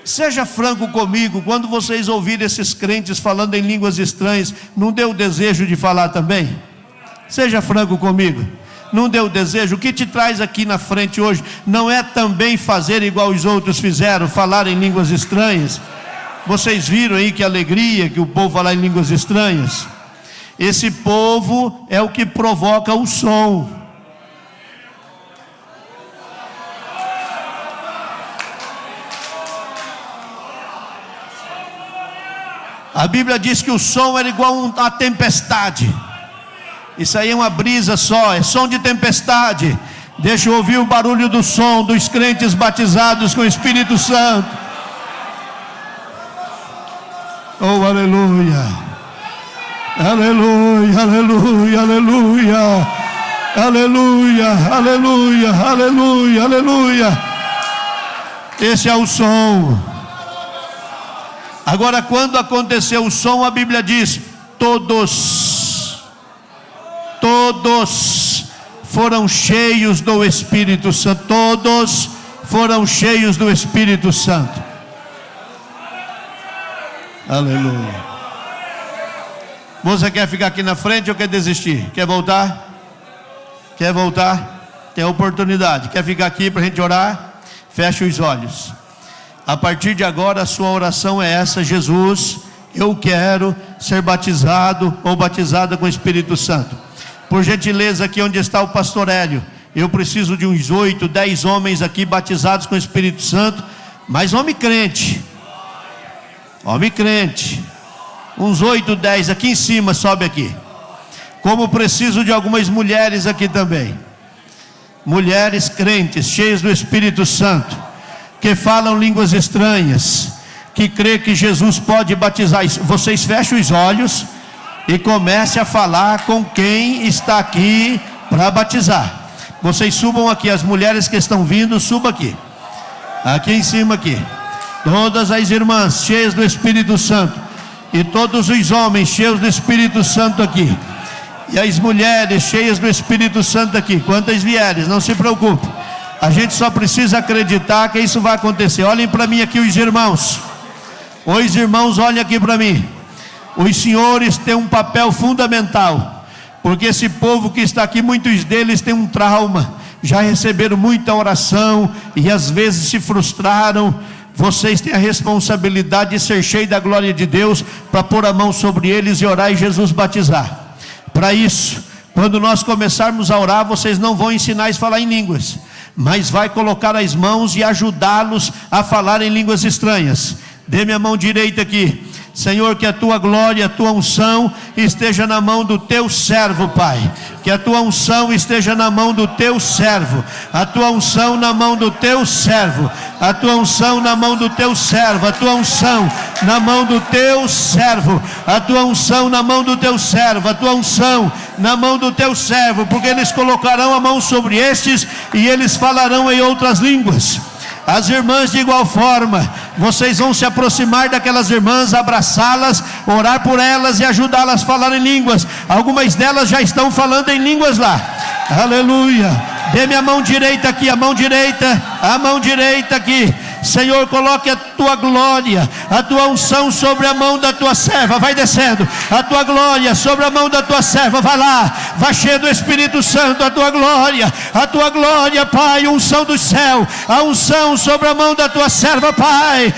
Seja franco comigo, quando vocês ouviram esses crentes falando em línguas estranhas, não deu desejo de falar também? Seja franco comigo, não deu desejo? O que te traz aqui na frente hoje não é também fazer igual os outros fizeram, falar em línguas estranhas? Vocês viram aí que alegria que o povo falar em línguas estranhas? Esse povo é o que provoca o som. A Bíblia diz que o som era igual a tempestade. Isso aí é uma brisa só, é som de tempestade. Deixa eu ouvir o barulho do som dos crentes batizados com o Espírito Santo. Oh, aleluia, aleluia, aleluia, aleluia, aleluia, aleluia, aleluia, aleluia. Esse é o som. Agora, quando aconteceu o som, a Bíblia diz: todos foram cheios do Espírito Santo. Todos foram cheios do Espírito Santo. Aleluia. Você quer ficar aqui na frente ou quer desistir? Quer voltar? Quer voltar? Tem oportunidade. Quer ficar aqui para a gente orar? Feche os olhos. A partir de agora a sua oração é essa: Jesus, eu quero ser batizado ou batizada com o Espírito Santo. Por gentileza, aqui onde está o pastor Hélio, eu preciso de uns 8, 10 homens aqui batizados com o Espírito Santo, mas homem crente, uns 8, 10 aqui em cima, sobe aqui. Como preciso de algumas mulheres aqui também, mulheres crentes, cheias do Espírito Santo, que falam línguas estranhas, que crê que Jesus pode batizar. Vocês fechem os olhos e comece a falar com quem está aqui para batizar. Vocês subam aqui, as mulheres que estão vindo, suba aqui em cima aqui, todas as irmãs cheias do Espírito Santo, e todos os homens cheios do Espírito Santo aqui, e as mulheres cheias do Espírito Santo aqui. Quantas vierem, não se preocupe, a gente só precisa acreditar que isso vai acontecer. Olhem para mim aqui os irmãos. Os irmãos, olhem aqui para mim. Os senhores têm um papel fundamental, porque esse povo que está aqui, muitos deles têm um trauma, já receberam muita oração e às vezes se frustraram. Vocês têm a responsabilidade de ser cheios da glória de Deus, para pôr a mão sobre eles e orar e Jesus batizar. Para isso, quando nós começarmos a orar, vocês não vão ensinar a falar em línguas, mas vai colocar as mãos e ajudá-los a falar em línguas estranhas. Dê minha mão direita aqui. Senhor, que a tua glória, a tua unção esteja na mão do teu servo, Pai. Que a tua unção esteja na mão do teu servo. A tua unção na mão do teu servo. A tua unção na mão do teu servo. A tua unção na mão do teu servo. A tua unção na mão do teu servo. A tua unção na mão do teu servo. Porque eles colocarão a mão sobre estes e eles falarão em outras línguas. As irmãs, de igual forma, vocês vão se aproximar daquelas irmãs, abraçá-las, orar por elas e ajudá-las a falar em línguas. Algumas delas já estão falando em línguas lá. Aleluia. Dê-me a mão direita aqui, a mão direita aqui. Senhor, coloque a tua glória, a tua unção sobre a mão da tua serva. Vai descendo, a tua glória sobre a mão da tua serva. Vai lá, vai cheio do Espírito Santo. A tua glória, Pai, unção do céu, a unção sobre a mão da tua serva, Pai.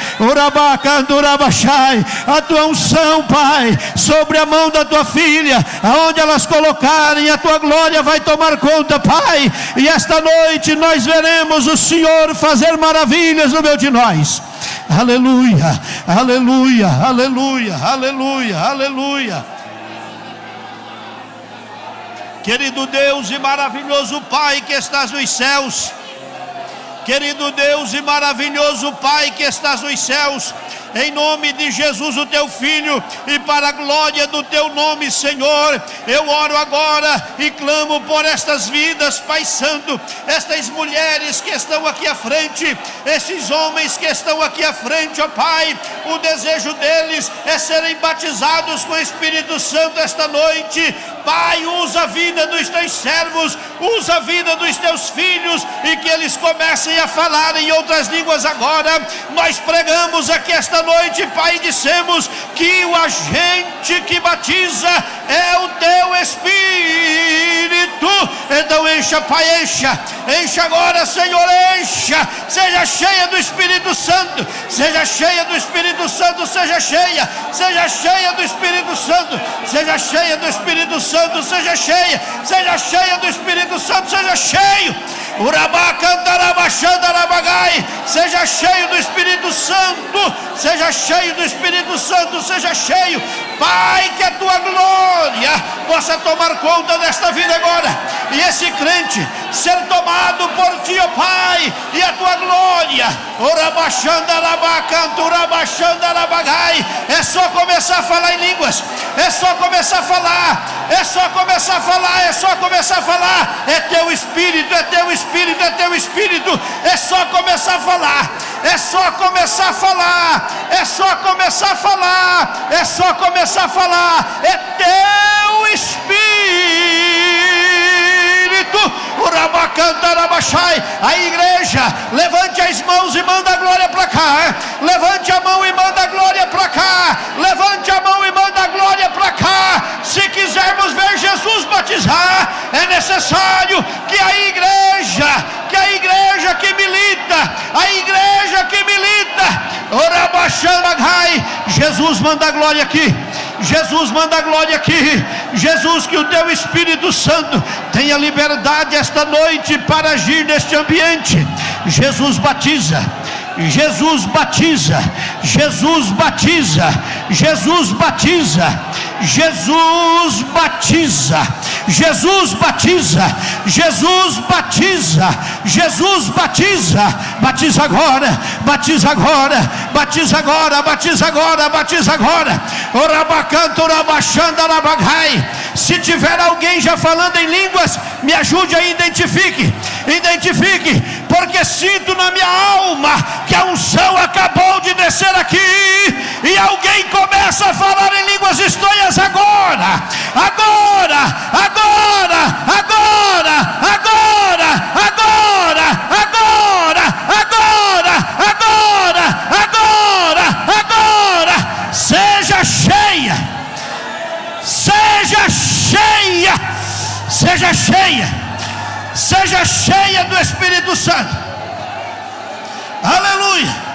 A tua unção, Pai, sobre a mão da tua filha, aonde elas colocarem, a tua glória vai tomar conta, Pai. E esta noite nós veremos o Senhor fazer maravilhas no meio de nós. Aleluia, aleluia, aleluia, aleluia, aleluia. Querido Deus e maravilhoso Pai que estás nos céus, querido Deus e maravilhoso Pai que estás nos céus, em nome de Jesus, o teu Filho, e para a glória do teu nome, Senhor. Eu oro agora e clamo por estas vidas, Pai Santo, estas mulheres que estão aqui à frente, esses homens que estão aqui à frente, ó Pai. O desejo deles é serem batizados com o Espírito Santo esta noite. Pai, usa a vida dos teus servos, usa a vida dos teus filhos, e que eles comecem a falar em outras línguas agora. Nós pregamos aqui esta noite, Pai, e dissemos que o agente que batiza é o teu Espírito. Então encha, Pai, encha agora, Senhor, encha. Seja cheia do Espírito Santo, seja cheia do Espírito Santo, seja cheia do Espírito Santo, seja cheia do Espírito Santo, seja cheia do Espírito Santo, seja cheio. Seja cheio do Espírito Santo, seja cheio do Espírito Santo, seja cheio, Pai, que a tua glória possa tomar conta desta vida agora, e esse crente ser tomado por ti, ó Pai, e a tua glória. É só começar a falar em línguas, é só começar a falar, é só começar a falar, é só começar a falar. É teu Espírito, é teu Espírito, é teu Espírito. É só começar a falar, é só começar a falar, é só começar a falar, é só começar a falar. É teu Espírito. A igreja, levante as mãos e manda a glória para cá. Levante a mão e manda a glória para cá. Levante a mão e manda a glória para cá. Se quisermos ver Jesus batizar, é necessário que a igreja que milita, Jesus manda a glória aqui. Jesus manda a glória aqui. Jesus, que o teu Espírito Santo tenha liberdade esta noite para agir neste ambiente. Jesus batiza, Jesus batiza, Jesus batiza, Jesus batiza, Jesus batiza, Jesus batiza, Jesus batiza, Jesus batiza. Batiza agora, batiza agora, batiza agora, batiza agora, batiza agora. Orabacanto, orabaxanda, orabagai. Se tiver alguém já falando em línguas, me ajude a identifique, porque sinto na minha alma que a unção acabou de descer aqui, e alguém começa a falar em línguas estranhas agora, agora, agora, agora, agora, agora, agora, agora, agora, agora, agora. Seja cheia, seja cheia, seja cheia, seja cheia do Espírito Santo. Aleluia.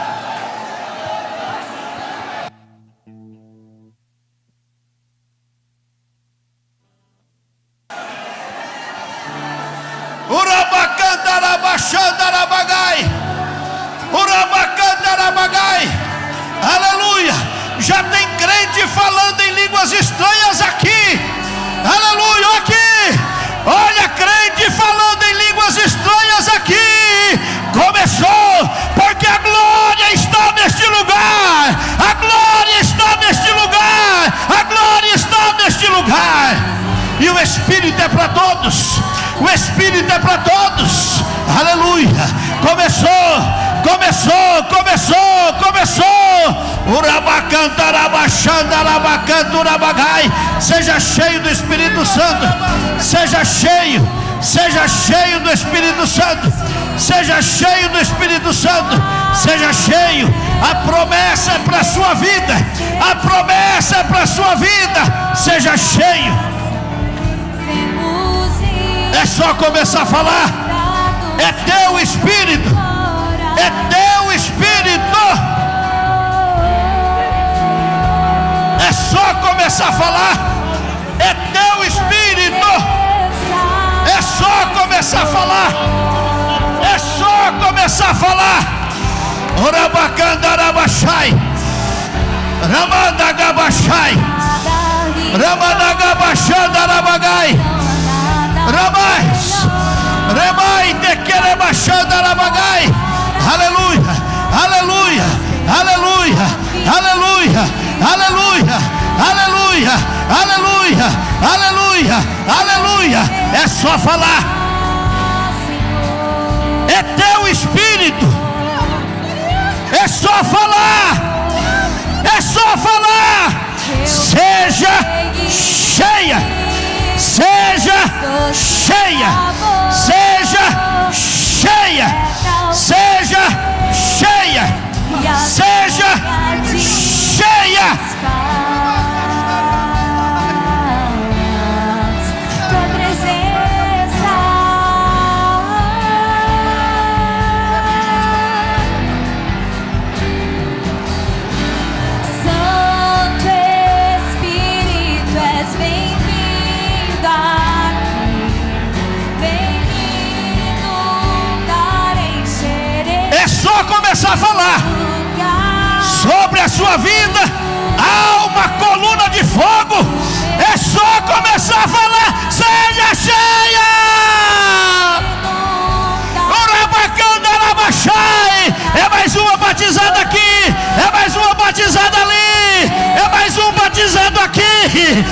Urabacandarabaxandarabagai, urabacandarabagai. Aleluia. Já tem crente falando em línguas estranhas aqui. Aleluia, aqui. Olha, crente falando em línguas estranhas aqui. Começou, porque a glória está neste lugar. A glória está neste lugar. A glória está neste lugar. E o Espírito é para todos. O Espírito é para todos. Aleluia. Começou, começou, começou, começou. Urabacantarabachandarabacanturabagai. Seja cheio do Espírito Santo. Seja cheio do Espírito Santo. Seja cheio do Espírito Santo. Seja cheio. A promessa é para a sua vida. A promessa é para a sua vida. Seja cheio. É só começar a falar. É teu Espírito. É teu Espírito. É só começar a falar. É teu Espírito. É só começar a falar. É só começar a falar. Orabacandarabachai, Ramandagabachai, Ramanagabachandarabagai, Ramais, Remai tequerebachandarabagai. Aleluia, aleluia, aleluia. aleluia, aleluia, aleluia, aleluia, aleluia, aleluia. É só falar. É teu espírito. É só falar. É só falar. Seja cheia. Seja cheia. Seja cheia. Seja cheia. Seja cheia. Tua presença. Santo Espírito, és bem-vindo aqui. Vem inundar, encher É só começar a falar sobre a sua vida. Há uma coluna de fogo. É só começar a falar. Seja cheia. É mais uma batizada aqui. É mais uma batizada ali. É mais um batizado aqui.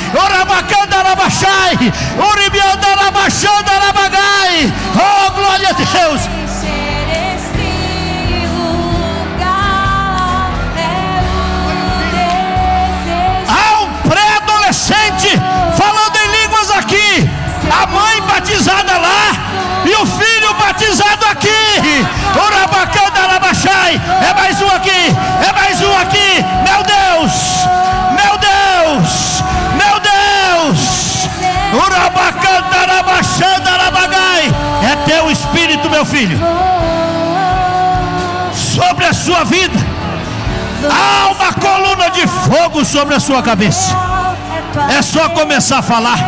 Oh, glória a Deus. Falando em línguas aqui, a mãe batizada lá e o filho batizado aqui. É mais um aqui, é mais um aqui. Meu Deus, meu Deus, meu Deus. É teu espírito, meu filho, sobre a sua vida. Há uma coluna de fogo sobre a sua cabeça. É só começar a falar.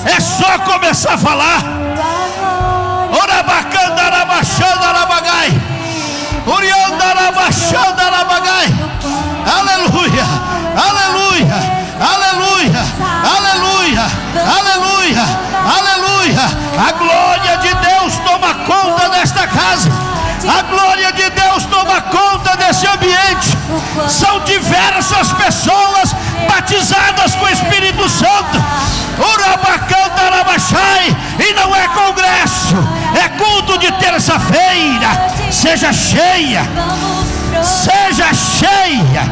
É só começar a falar. Aleluia, aleluia, aleluia, aleluia, aleluia, aleluia. A glória de Deus toma conta desta casa. A glória de Deus toma conta desse ambiente. São diversas pessoas batizadas com o Espírito Santo. E não é congresso, é culto de terça-feira. Seja cheia. Seja cheia.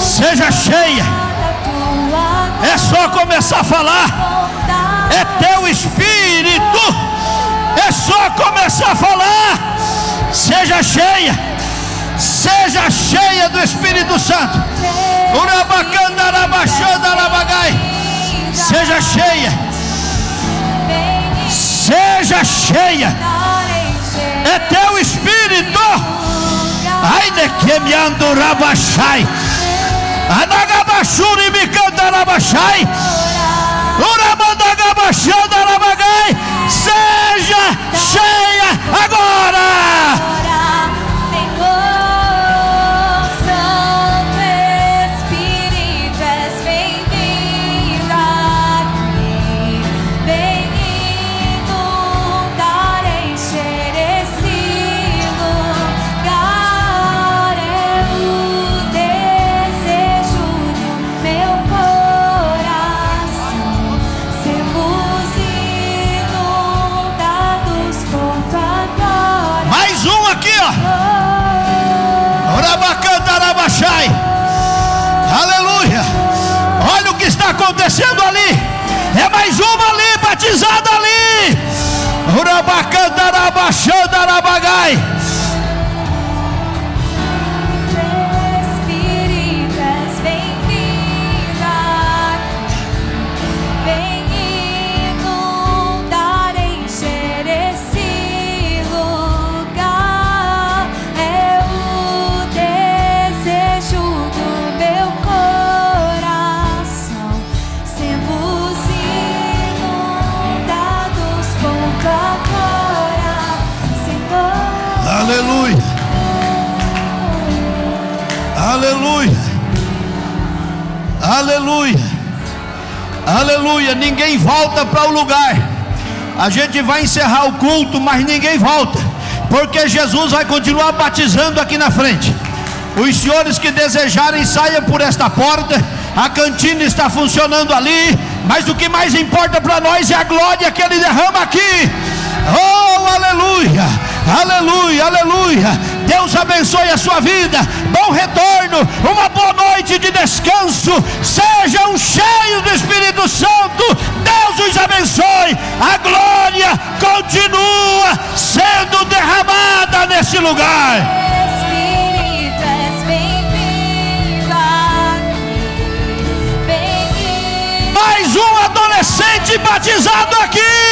Seja cheia. É só começar a falar. É teu espírito. É só começar a falar. Seja cheia. Seja cheia do Espírito Santo. Seja cheia. Seja cheia. É teu espírito. Ai de que me andurabachai. Anagabachuri me cantarabachai. Uramandagabachandarabagai. Seja cheia agora. Aleluia. Olha o que está acontecendo ali. É mais uma ali, batizada ali. Urabacandarabachandarabagai. Aleluia. Aleluia. Aleluia. Aleluia. Ninguém volta para o lugar A gente vai encerrar o culto, mas ninguém volta, porque Jesus vai continuar batizando aqui na frente. Os senhores que desejarem, saiam por esta porta. A cantina está funcionando ali, mas o que mais importa para nós é a glória que Ele derrama aqui. Oh, aleluia, aleluia, aleluia. Deus abençoe a sua vida. Bom retorno, uma boa noite de descanso. Sejam cheios do Espírito Santo. Deus os abençoe. A glória continua sendo derramada nesse lugar. Espírito, és bem-vindo aqui. Bem-vindo. Mais um adolescente batizado aqui.